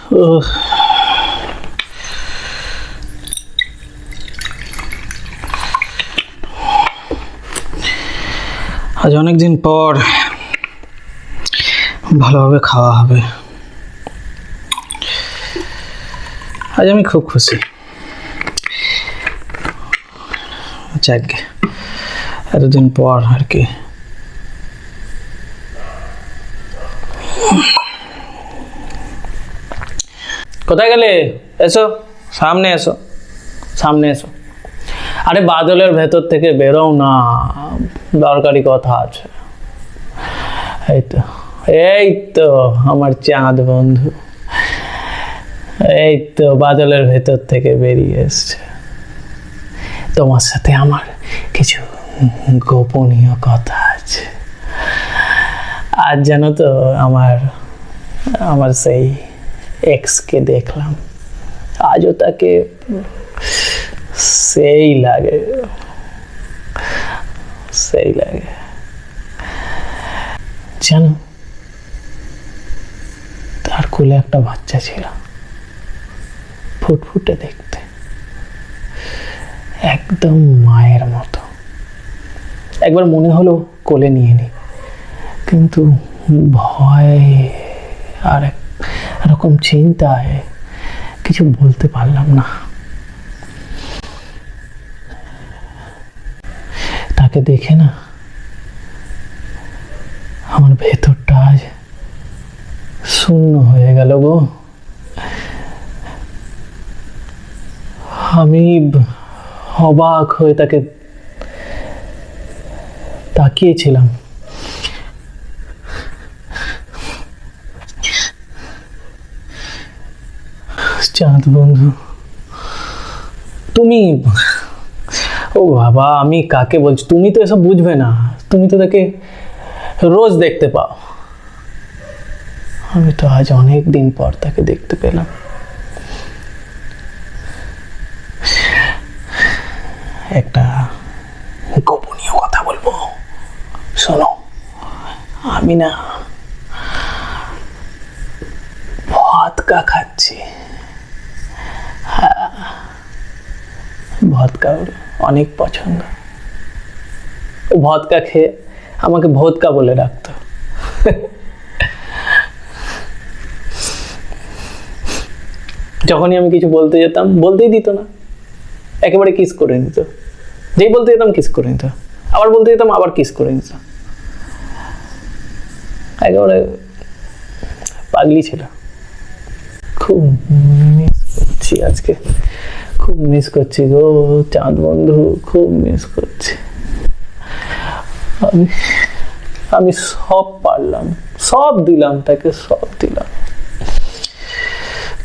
আজ অনেকদিন পর ভালোভাবে খাওয়া হবে। আজ আমি খুব খুশি। যাকে এতদিন পর আর কি। কোথায় গেলে? এসো, সামনে এসো, সামনে এসো। আরে বাদলের ভেতর থেকে বেরো না, দরকারি কথা আছে। এই তো, এই তো আমার চাঁদ বন্ধু, এই তো বাদলের ভেতর থেকে বেরিয়ে এসছে। তোমার সাথে আমার কিছু গোপনীয় কথা আছে। আজ জানো তো আমার সেই এক্সকে দেখলাম, আজও তাকে সেই লাগে, সেই লাগে। জানো, তার কোলে একটা বাচ্চা ছিল, ফুটফুটে দেখতে, একদম মায়ের মতো। একবার মনে হলো কোলে নিয়ে নি, কিন্তু ভয় আর এরকম চিন্তায় কিছু বলতে পারলাম না। তাকে দেখে না আমার ভেতরটা আজ শূন্য হয়ে গেল গো। আমি অবাক হয়ে তাকে তাকিয়েছিলাম। চাঁদ বন্ধু, তুমি, ও বাবা, আমি কাকে বলছি? তুমি তো এসব বুঝবে না, তুমি তো তাকে রোজ দেখতে পাও। আমি তো আজ অনেক দিন পর তাকে দেখতে পেলাম। একটা গোপনীয় কথা বলবো, শোনো। আমি না ভদকা খাচ্ছি। ভদকা অনেক পছন্দ। ভদকা খেয়ে আমাকে ভদকা বলে ডাকতো। যখনই আমি কিছু বলতে যেতাম, বলতেই দিত না, একেবারে কিস করে নিত। যেই বলতে যেতাম কিস করে নিত, আবার বলতে যেতাম আবার কিস করে নিত। একেবারে পাগলি ছিল। খুব মিস করছি আজকে, খুব মিস করছি গো চাঁদ বন্ধু, খুব মিস করছি। আমি সব পারলাম, সব দিলাম তাকে, সব দিলাম,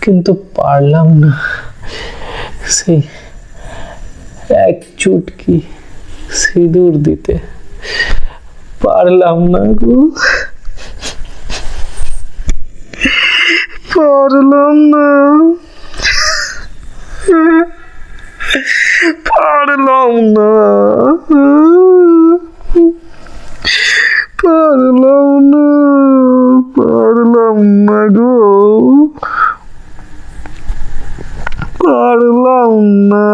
কিন্তু পারলাম না সেই এক চুটকি সিঁদুর দিতে। পারলাম না গো, পারলাম না, পারলাম না, পারলাম না, পারলাম না গো, পারলাম না।